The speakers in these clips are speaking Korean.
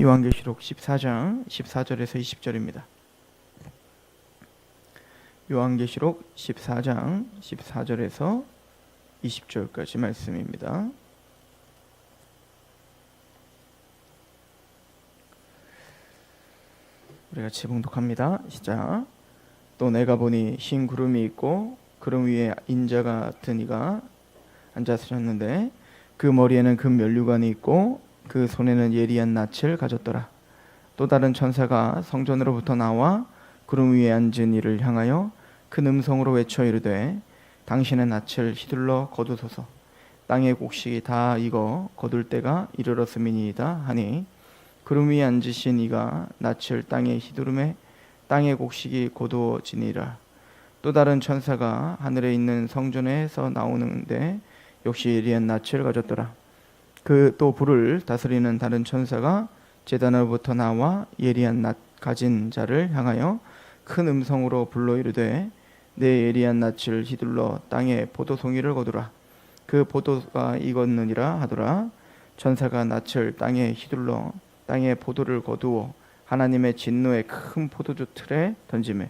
요한계시록 14장 14절에서 20절입니다. 요한계시록 14장 14절에서 20절까지 말씀입니다. 우리 같이 봉독합니다. 시작. 또 내가 보니 흰 구름이 있고 구름 위에 인자 같은 이가 앉았었는데 그 머리에는 금 면류관이 있고 그 손에는 예리한 낯을 가졌더라. 또 다른 천사가 성전으로부터 나와 구름 위에 앉은 이를 향하여 큰 음성으로 외쳐 이르되 당신의 낯을 휘둘러 거두소서. 땅의 곡식이 다 익어 거둘 때가 이르렀음이니이다 하니 구름 위에 앉으신 이가 낯을 땅에 휘두르매 땅의 곡식이 거두어지니라. 또 다른 천사가 하늘에 있는 성전에서 나오는데 역시 예리한 낯을 가졌더라. 그 또 불을 다스리는 다른 천사가 제단으로부터 나와 예리한 낯 가진 자를 향하여 큰 음성으로 불러 이르되 내 예리한 낯을 휘둘러 땅에 포도송이를 거두라. 그 포도가 익었느니라 하더라. 천사가 낯을 땅에 휘둘러 땅에 포도를 거두어 하나님의 진노의 큰 포도주 틀에 던지매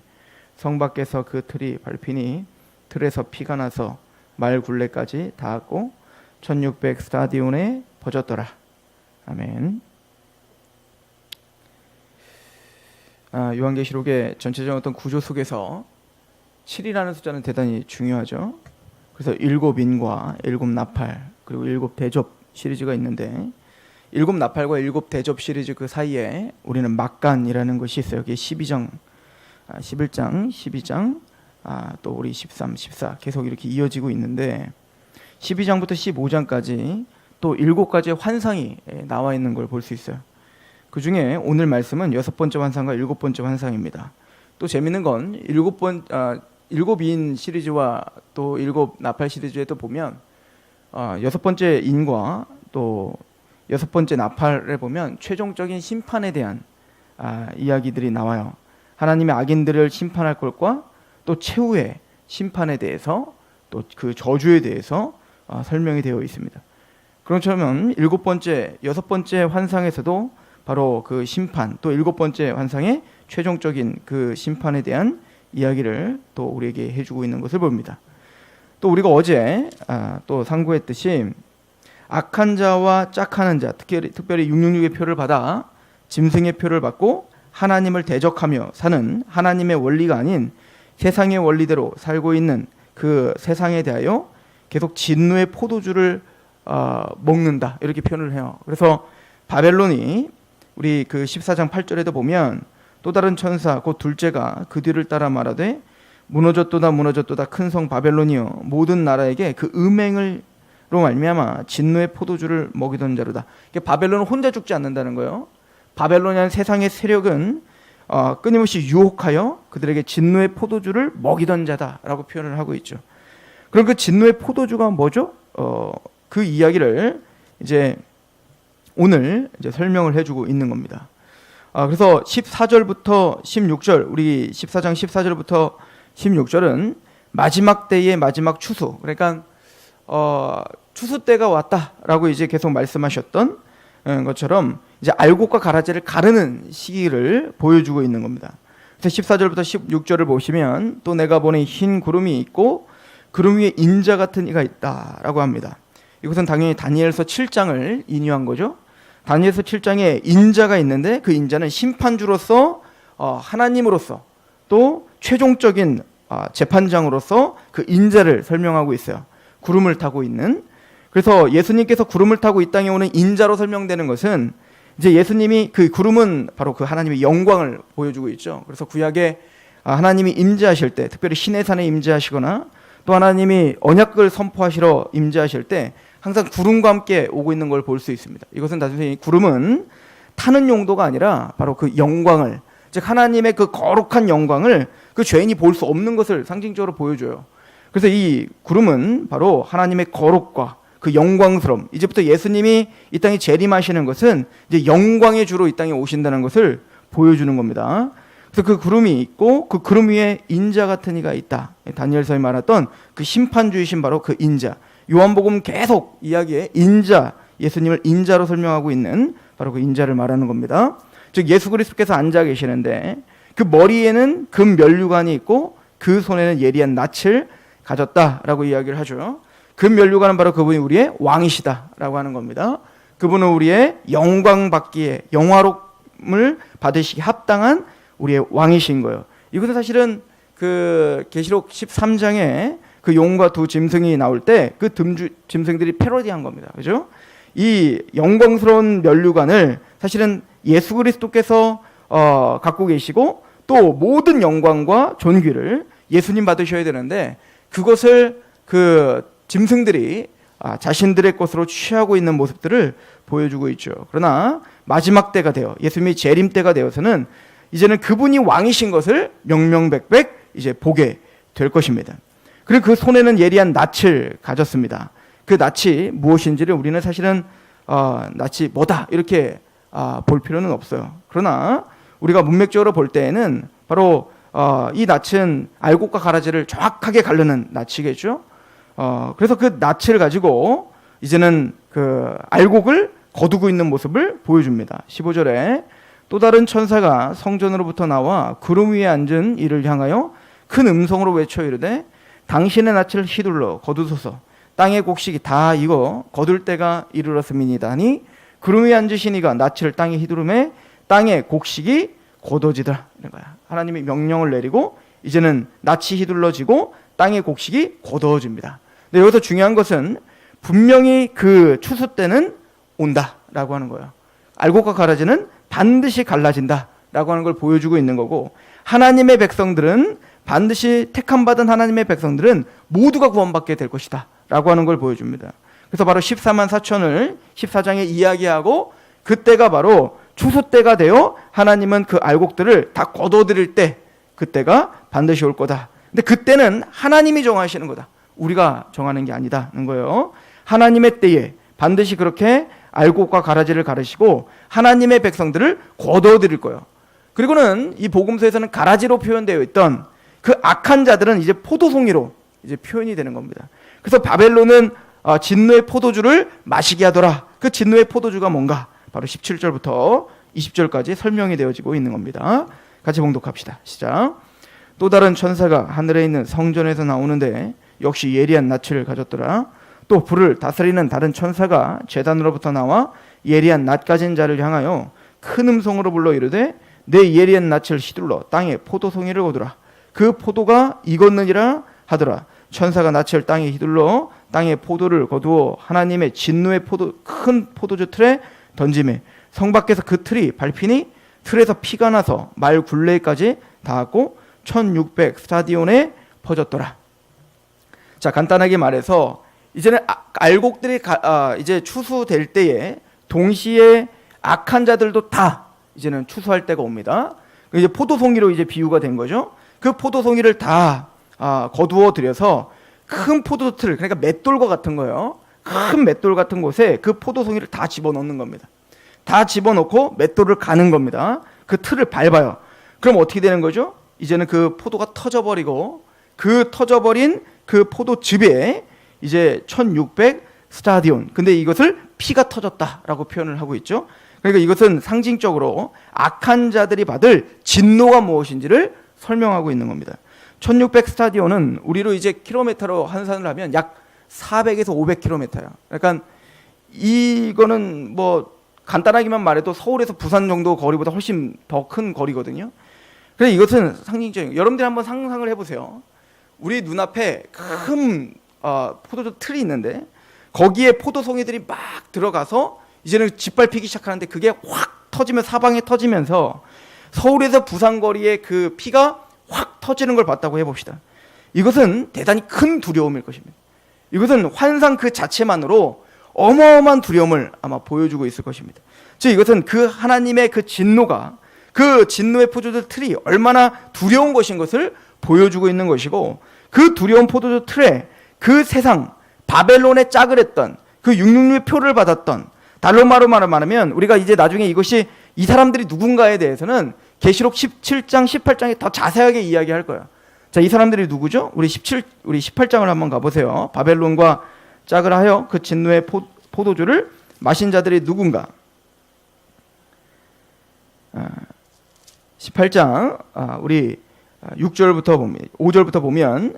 성 밖에서 그 틀이 밟히니 틀에서 피가 나서 말 굴레까지 닿았고 1600 스타디온에 퍼졌더라. 아멘. 요한계시록의 전체적인 어떤 구조 속에서 7이라는 숫자는 대단히 중요하죠. 그래서 7인과 7나팔 그리고 7대접 시리즈가 있는데 7나팔과 7대접 시리즈 그 사이에 우리는 막간이라는 것이 있어요. 여기 12장, 11장, 12장, 또 우리 13, 14 계속 이렇게 이어지고 있는데 12장부터 15장까지 또 7가지의 환상이 나와 있는 걸 볼 수 있어요. 그 중에 오늘 말씀은 6번째 환상과 7번째 환상입니다. 또 재밌는 건 7인 시리즈와 또 7나팔 시리즈에 또 보면 6번째 인과 또 6번째 나팔에 보면 최종적인 심판에 대한 이야기들이 나와요. 하나님의 악인들을 심판할 것과 또 최후의 심판에 대해서 또 그 저주에 대해서 설명이 되어 있습니다. 그렇다면 6번째 환상에서도 바로 그 심판 또 7번째 환상의 최종적인 그 심판에 대한 이야기를 또 우리에게 해주고 있는 것을 봅니다. 또 우리가 어제 또 상고했듯이 악한 자와 짝하는 자, 특별히 666의 표를 받아 짐승의 표를 받고 하나님을 대적하며 사는 하나님의 원리가 아닌 세상의 원리대로 살고 있는 그 세상에 대하여 계속 진노의 포도주를 먹는다 이렇게 표현을 해요. 그래서 바벨론이 우리 그 14장 8절에도 보면 또 다른 천사 곧 둘째가 그 뒤를 따라 말하되 무너졌도다 큰 성 바벨론이여 모든 나라에게 그 음행을 로 말미암아 진노의 포도주를 먹이던 자로다. 바벨론은 혼자 죽지 않는다는 거예요. 바벨론이라는 세상의 세력은 끊임없이 유혹하여 그들에게 진노의 포도주를 먹이던 자다라고 표현을 하고 있죠. 그럼 그 진노의 포도주가 뭐죠? 그 이야기를 이제 오늘 이제 설명을 해주고 있는 겁니다. 그래서 14절부터 16절, 우리 14장 14절부터 16절은 마지막 때의 마지막 추수, 그러니까 추수 때가 왔다라고 이제 계속 말씀하셨던 것처럼 이제 알곡과 가라지를 가르는 시기를 보여주고 있는 겁니다. 그래서 14절부터 16절을 보시면 또 내가 보니 흰 구름이 있고 구름 위에 인자 같은 이가 있다라고 합니다. 이것은 당연히 다니엘서 7장을 인용한 거죠. 다니엘서 7장에 인자가 있는데 그 인자는 심판주로서 하나님으로서 또 최종적인 재판장으로서 그 인자를 설명하고 있어요. 구름을 타고 있는. 그래서 예수님께서 구름을 타고 이 땅에 오는 인자로 설명되는 것은 이제 예수님이 그 구름은 바로 그 하나님의 영광을 보여주고 있죠. 그래서 구약에 하나님이 임재하실 때 특별히 시내산에 임재하시거나 또 하나님이 언약을 선포하시러 임재하실 때 항상 구름과 함께 오고 있는 걸 볼 수 있습니다. 이것은 단순히 구름은 타는 용도가 아니라 바로 그 영광을, 즉 하나님의 그 거룩한 영광을 그 죄인이 볼 수 없는 것을 상징적으로 보여줘요. 그래서 이 구름은 바로 하나님의 거룩과 그 영광스러움, 이제부터 예수님이 이 땅에 재림하시는 것은 이제 영광의 주로 이 땅에 오신다는 것을 보여주는 겁니다. 그래서 그 구름이 있고 그 구름 위에 인자 같은 이가 있다. 다니엘서에 말했던 그 심판주이신 바로 그 인자. 요한복음 계속 이야기에 인자, 예수님을 인자로 설명하고 있는 바로 그 인자를 말하는 겁니다. 즉 예수 그리스도께서 앉아 계시는데 그 머리에는 금 면류관이 있고 그 손에는 예리한 낯을 가졌다라고 이야기를 하죠. 금 면류관은 바로 그분이 우리의 왕이시다라고 하는 겁니다. 그분은 우리의 영광 받기에 영화롭음을 받으시기 합당한 우리의 왕이신 거예요. 이것은 사실은 그 계시록 13장에 그 용과 두 짐승이 나올 때 그 짐승들이 패러디한 겁니다. 그죠? 이 영광스러운 면류관을 사실은 예수 그리스도께서 갖고 계시고 또 모든 영광과 존귀를 예수님 받으셔야 되는데 그것을 그 짐승들이 자신들의 것으로 취하고 있는 모습들을 보여주고 있죠. 그러나 마지막 때가 되어 예수님이 재림 때가 되어서는 이제는 그분이 왕이신 것을 명명백백 이제 보게 될 것입니다. 그리고 그 손에는 예리한 낯을 가졌습니다. 그 낯이 무엇인지를 우리는 사실은 낯이 뭐다 이렇게 볼 필요는 없어요. 그러나 우리가 문맥적으로 볼 때에는 바로 이 낯은 알곡과 가라지를 정확하게 가르는 낯이겠죠. 그래서 그 낯을 가지고 이제는 그 알곡을 거두고 있는 모습을 보여줍니다. 15절에 또 다른 천사가 성전으로부터 나와 구름 위에 앉은 이를 향하여 큰 음성으로 외쳐 이르되 당신의 낯을 휘둘러 거두소서 땅의 곡식이 다 익어 거둘 때가 이르렀음이니이다 하니 구름 위에 앉으신 이가 낯을 땅에 휘두르매 땅의 곡식이 거둬지더라. 이런 거야. 하나님이 명령을 내리고 이제는 낯이 휘둘러지고 땅의 곡식이 거둬집니다. 근데 여기서 중요한 것은 분명히 그 추수 때는 온다라고 하는 거예요. 알곡과 가라지는 반드시 갈라진다라고 하는 걸 보여주고 있는 거고 하나님의 백성들은 반드시 택함받은 하나님의 백성들은 모두가 구원받게 될 것이다 라고 하는 걸 보여줍니다. 그래서 바로 14만 4천을 14장에 이야기하고 그때가 바로 추수 때가 되어 하나님은 그 알곡들을 다 거둬들일 때 그때가 반드시 올 거다. 근데 그때는 하나님이 정하시는 거다. 우리가 정하는 게 아니다는 거예요. 하나님의 때에 반드시 그렇게 알곡과 가라지를 가르시고 하나님의 백성들을 거둬들일 거예요. 그리고는 이 복음서에서는 가라지로 표현되어 있던 그 악한 자들은 이제 포도송이로 이제 표현이 되는 겁니다. 그래서 바벨론은 진노의 포도주를 마시게 하더라. 그 진노의 포도주가 뭔가 바로 17절부터 20절까지 설명이 되어지고 있는 겁니다. 같이 봉독합시다. 시작. 또 다른 천사가 하늘에 있는 성전에서 나오는데 역시 예리한 낯을 가졌더라. 또 불을 다스리는 다른 천사가 제단으로부터 나와 예리한 낯 가진 자를 향하여 큰 음성으로 불러 이르되 내 예리한 낯을 휘둘러 땅에 포도송이를 거두라. 그 포도가 익었느니라 하더라. 천사가 낯을 땅에 휘둘러 땅에 포도를 거두어 하나님의 진노의 큰 포도주 틀에 던지매 성 밖에서 그 틀이 밟히니 틀에서 피가 나서 말 굴레까지 닿았고 1600 스타디온에 퍼졌더라. 자, 간단하게 말해서 이제는 알곡들이 이제 추수될 때에 동시에 악한 자들도 다 이제는 추수할 때가 옵니다. 이제 포도송이로 이제 비유가 된 거죠. 그 포도송이를 다 거두어 들여서 큰 포도틀, 그러니까 맷돌과 같은 거예요. 큰 맷돌 같은 곳에 그 포도송이를 다 집어넣는 겁니다. 다 집어넣고 맷돌을 가는 겁니다. 그 틀을 밟아요. 그럼 어떻게 되는 거죠? 이제는 그 포도가 터져버리고 그 터져버린 그 포도즙에 이제 1600 스타디온. 근데 이것을 피가 터졌다라고 표현을 하고 있죠. 그러니까 이것은 상징적으로 악한 자들이 받을 진노가 무엇인지를 설명하고 있는 겁니다. 1600 스타디온은 우리로 이제 킬로미터로 환산을 하면 약 400에서 500km예요. 그러니까 이거는 뭐 간단하게만 말해도 서울에서 부산 정도 거리보다 훨씬 더 큰 거리거든요. 그래서 이것은 상징적인. 여러분들이 한번 상상을 해보세요. 우리 눈앞에 큰 포도주 틀이 있는데 거기에 포도송이들이 막 들어가서 이제는 짓밟히기 시작하는데 그게 확 터지면 사방에 터지면서 서울에서 부산 거리에 그 피가 확 터지는 걸 봤다고 해봅시다. 이것은 대단히 큰 두려움일 것입니다. 이것은 환상 그 자체만으로 어마어마한 두려움을 아마 보여주고 있을 것입니다. 즉 이것은 그 하나님의 그 진노가 그 진노의 포도주 틀이 얼마나 두려운 것인 것을 보여주고 있는 것이고 그 두려운 포도주 틀에 그 세상 바벨론의 짝을 했던 그 666의 표를 받았던 달로 말하면 우리가 이제 나중에 이것이 이 사람들이 누군가에 대해서는 계시록 17장 18장에 더 자세하게 이야기할 거예요. 자, 이 사람들이 누구죠? 우리 18장을 한번 가보세요. 바벨론과 짝을 하여 그 진노의 포도주를 마신 자들이 누군가? 18장 우리 6절부터 보면 5절부터 보면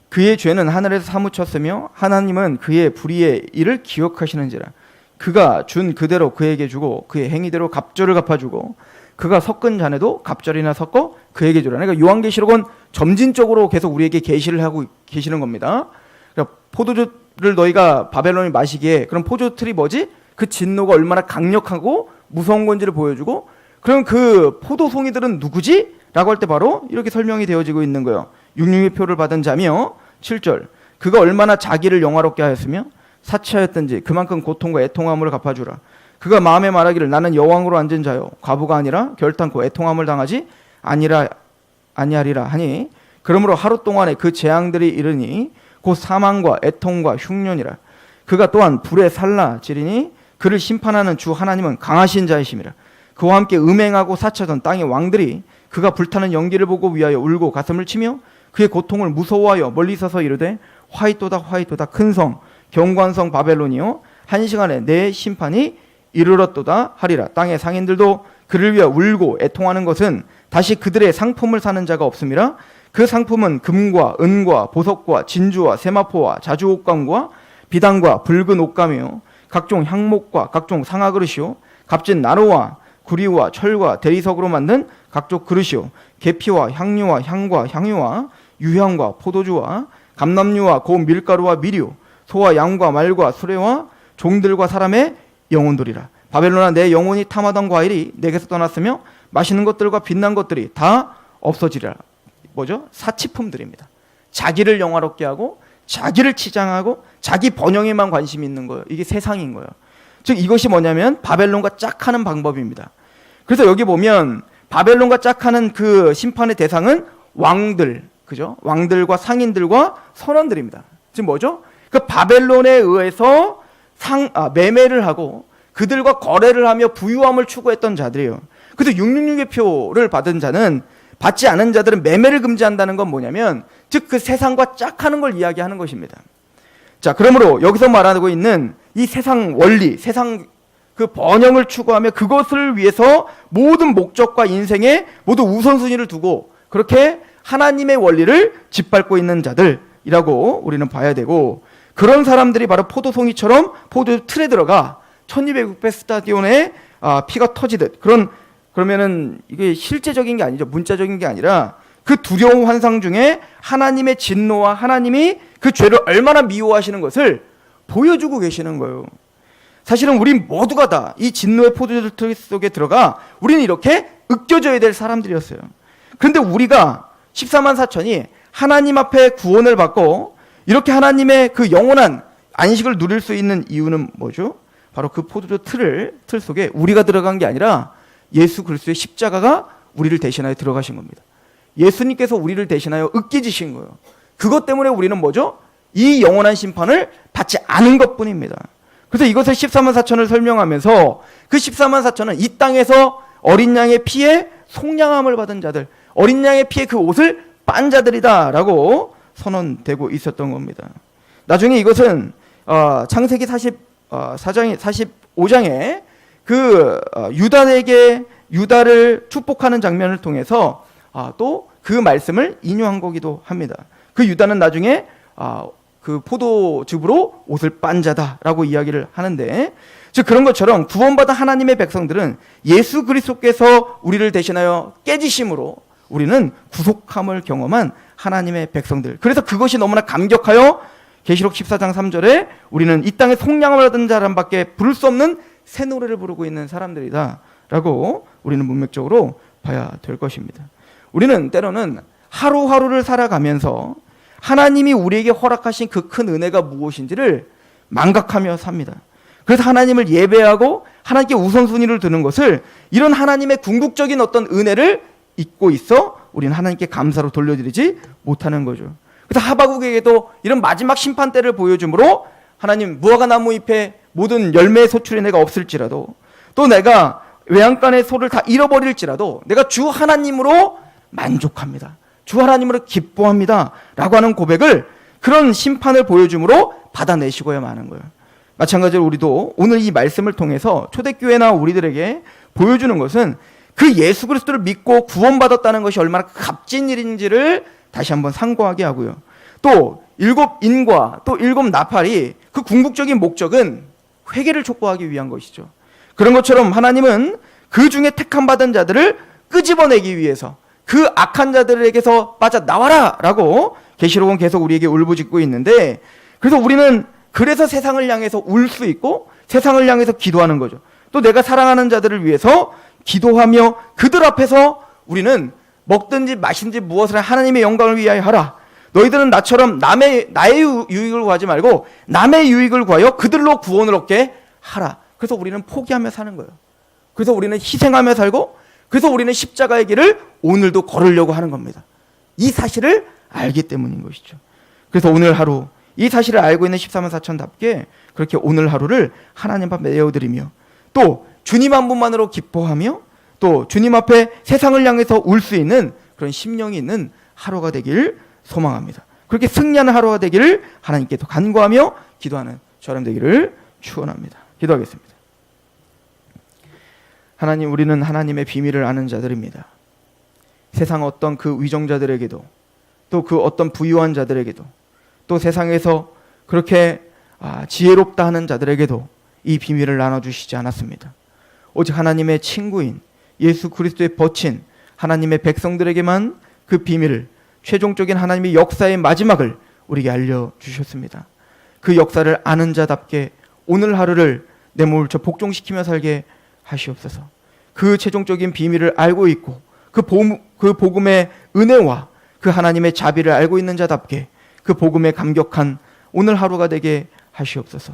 그의 죄는 하늘에서 사무쳤으며 하나님은 그의 불의의 일을 기억하시는지라. 그가 준 그대로 그에게 주고 그의 행위대로 갑절을 갚아주고 그가 섞은 잔에도 갑절이나 섞어 그에게 주라. 그러니까 요한계시록은 점진적으로 계속 우리에게 계시를 하고 계시는 겁니다. 그러니까 포도주를 너희가 바벨론이 마시기에 그럼 포도틀이 뭐지? 그 진노가 얼마나 강력하고 무서운 건지를 보여주고 그럼 그 포도송이들은 누구지? 라고 할 때 바로 이렇게 설명이 되어지고 있는 거예요. 육류의 표를 받은 자며 7절 그가 얼마나 자기를 영화롭게 하였으며 사치하였든지 그만큼 고통과 애통함을 갚아주라. 그가 마음에 말하기를 나는 여왕으로 앉은 자요 과부가 아니라 결탄코 애통함을 당하지 아니하리라 하니 그러므로 하루 동안에 그 재앙들이 이르니 곧 사망과 애통과 흉년이라. 그가 또한 불에 살라지리니 그를 심판하는 주 하나님은 강하신 자이심이라. 그와 함께 음행하고 사치하던 땅의 왕들이 그가 불타는 연기를 보고 위하여 울고 가슴을 치며 그의 고통을 무서워하여 멀리 서서 이르되 화이토다 화이토다 큰 성 경관성 바벨론이요 한 시간에 내 심판이 이르렀도다 하리라. 땅의 상인들도 그를 위하여 울고 애통하는 것은 다시 그들의 상품을 사는 자가 없음이라. 그 상품은 금과 은과 보석과 진주와 세마포와 자주옥감과 비단과 붉은 옷감이요 각종 향목과 각종 상아그릇이요 값진 나루와 구리와 철과 대리석으로 만든 각종 그릇이요 계피와 향유와 향과 향유와 유향과 포도주와 감람류와 고운 밀가루와 미류 소와 양과 말과 수레와 종들과 사람의 영혼들이라. 바벨론아 내 영혼이 탐하던 과일이 내게서 떠났으며 맛있는 것들과 빛난 것들이 다 없어지리라. 뭐죠? 사치품들입니다. 자기를 영화롭게 하고 자기를 치장하고 자기 번영에만 관심이 있는 거예요. 이게 세상인 거예요. 즉 이것이 뭐냐면 바벨론과 짝하는 방법입니다. 그래서 여기 보면 바벨론과 짝하는 그 심판의 대상은 왕들, 그죠? 왕들과 상인들과 선원들입니다. 지금 뭐죠? 그 바벨론에 의해서 매매를 하고 그들과 거래를 하며 부유함을 추구했던 자들이에요. 그래서 666의 표를 받은 자는 받지 않은 자들은 매매를 금지한다는 건 뭐냐면 즉 그 세상과 짝하는 걸 이야기하는 것입니다. 자, 그러므로 여기서 말하고 있는 이 세상 원리, 세상 그 번영을 추구하며 그것을 위해서 모든 목적과 인생에 모두 우선순위를 두고 그렇게 하나님의 원리를 짓밟고 있는 자들이라고 우리는 봐야 되고 그런 사람들이 바로 포도송이처럼 포도 틀에 들어가 1200배 스타디온에 피가 터지듯 그러면은 이게 실제적인 게 아니죠. 문자적인 게 아니라 그 두려운 환상 중에 하나님의 진노와 하나님이 그 죄를 얼마나 미워하시는 것을 보여주고 계시는 거예요. 사실은 우리 모두가 다 이 진노의 포도주 속에 들어가 우리는 이렇게 으깨져야 될 사람들이었어요. 그런데 우리가 14만 4천이 하나님 앞에 구원을 받고 이렇게 하나님의 그 영원한 안식을 누릴 수 있는 이유는 뭐죠? 바로 그 포도주 틀 속에 우리가 들어간 게 아니라 예수 그리스도의 십자가가 우리를 대신하여 들어가신 겁니다. 예수님께서 우리를 대신하여 으깨지신 거예요. 그것 때문에 우리는 뭐죠? 이 영원한 심판을 받지 않은 것뿐입니다. 그래서 이것을 14만 4천을 설명하면서 그 14만 4천은 이 땅에서 어린 양의 피에 속량함을 받은 자들, 어린 양의 피에 그 옷을 빤 자들이다라고 선언되고 있었던 겁니다. 나중에 이것은 창세기 45장에 그 유다를 축복하는 장면을 통해서 또 그 말씀을 인용한 거기도 합니다. 그 유다는 나중에 그 포도즙으로 옷을 빤 자다라고 이야기를 하는데 즉 그런 것처럼 구원받은 하나님의 백성들은 예수 그리스도께서 우리를 대신하여 깨지심으로 우리는 구속함을 경험한 하나님의 백성들. 그래서 그것이 너무나 감격하여 계시록 14장 3절에 우리는 이 땅에 속량을 얻은 사람밖에 부를 수 없는 새 노래를 부르고 있는 사람들이다 라고 우리는 문맥적으로 봐야 될 것입니다. 우리는 때로는 하루하루를 살아가면서 하나님이 우리에게 허락하신 그 큰 은혜가 무엇인지를 망각하며 삽니다. 그래서 하나님을 예배하고 하나님께 우선순위를 두는 것을 이런 하나님의 궁극적인 어떤 은혜를 잊고 있어 우리는 하나님께 감사로 돌려드리지 못하는 거죠. 그래서 하박국에게도 이런 마지막 심판 때를 보여주므로 하나님 무화과나무 잎에 모든 열매의 소출이 내가 없을지라도 또 내가 외양간의 소를 다 잃어버릴지라도 내가 주 하나님으로 만족합니다. 주 하나님으로 기뻐합니다. 라고 하는 고백을 그런 심판을 보여줌으로 받아내시고야만 하는 거예요. 마찬가지로 우리도 오늘 이 말씀을 통해서 초대교회나 우리들에게 보여주는 것은 그 예수 그리스도를 믿고 구원받았다는 것이 얼마나 값진 일인지를 다시 한번 상고하게 하고요. 또 일곱 인과 또 일곱 나팔이 그 궁극적인 목적은 회개를 촉구하기 위한 것이죠. 그런 것처럼 하나님은 그 중에 택함받은 자들을 끄집어내기 위해서 그 악한 자들에게서 빠져나와라 라고 계시록은 계속 우리에게 울부짖고 있는데, 그래서 우리는 그래서 세상을 향해서 울 수 있고 세상을 향해서 기도하는 거죠. 또 내가 사랑하는 자들을 위해서 기도하며 그들 앞에서 우리는 먹든지 마신지 무엇을 하나님의 영광을 위하여 하라. 너희들은 나처럼 나의 유익을 구하지 말고 남의 유익을 구하여 그들로 구원을 얻게 하라. 그래서 우리는 포기하며 사는 거예요. 그래서 우리는 희생하며 살고, 그래서 우리는 십자가의 길을 오늘도 걸으려고 하는 겁니다. 이 사실을 알기 때문인 것이죠. 그래서 오늘 하루 이 사실을 알고 있는 14만 4천답게 그렇게 오늘 하루를 하나님 앞에 내어드리며, 또 주님 한 분만으로 기뻐하며, 또 주님 앞에 세상을 향해서 울 수 있는 그런 심령이 있는 하루가 되길 소망합니다. 그렇게 승리하는 하루가 되기를 하나님께 더 간구하며 기도하는 저람 되기를 축원합니다. 기도하겠습니다. 하나님, 우리는 하나님의 비밀을 아는 자들입니다. 세상 어떤 그 위정자들에게도, 또 그 어떤 부유한 자들에게도, 또 세상에서 그렇게 지혜롭다 하는 자들에게도 이 비밀을 나눠주시지 않았습니다. 오직 하나님의 친구인 예수 그리스도의 버친 하나님의 백성들에게만 그 비밀을, 최종적인 하나님의 역사의 마지막을 우리에게 알려주셨습니다. 그 역사를 아는 자답게 오늘 하루를 내 몸을 복종시키며 살게 하시옵소서. 그 최종적인 비밀을 알고 있고 그 복음의 은혜와 그 하나님의 자비를 알고 있는 자답게 그 복음에 감격한 오늘 하루가 되게 하시옵소서.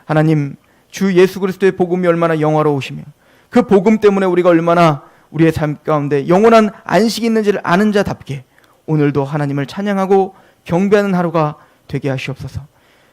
하나님, 주 예수 그리스도의 복음이 얼마나 영화로우시며 그 복음 때문에 우리가 얼마나 우리의 삶 가운데 영원한 안식이 있는지를 아는 자답게 오늘도 하나님을 찬양하고 경배하는 하루가 되게 하시옵소서.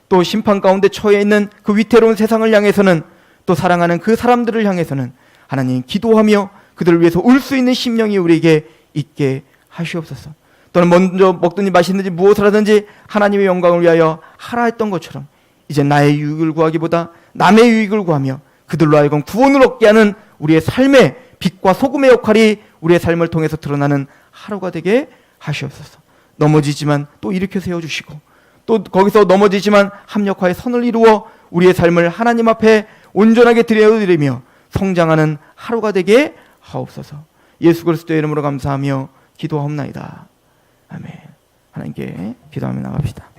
또 심판 가운데 처해 있는 그 위태로운 세상을 향해서는, 또 사랑하는 그 사람들을 향해서는 하나님 기도하며 그들을 위해서 울 수 있는 심령이 우리에게 있게 하시옵소서. 또는 먼저 먹든지 마시든지 무엇을 하든지 하나님의 영광을 위하여 하라 했던 것처럼 이제 나의 유익을 구하기보다 남의 유익을 구하며 그들로 하여금 구원을 얻게 하는 우리의 삶의 빛과 소금의 역할이 우리의 삶을 통해서 드러나는 하루가 되게 하시옵소서. 넘어지지만 또 일으켜 세워주시고, 또 거기서 넘어지지만 합력하여 선을 이루어 우리의 삶을 하나님 앞에 온전하게 드려드리며 성장하는 하루가 되게 하옵소서. 예수 그리스도의 이름으로 감사하며 기도하옵나이다. 아멘. 하나님께 기도하며 나갑시다.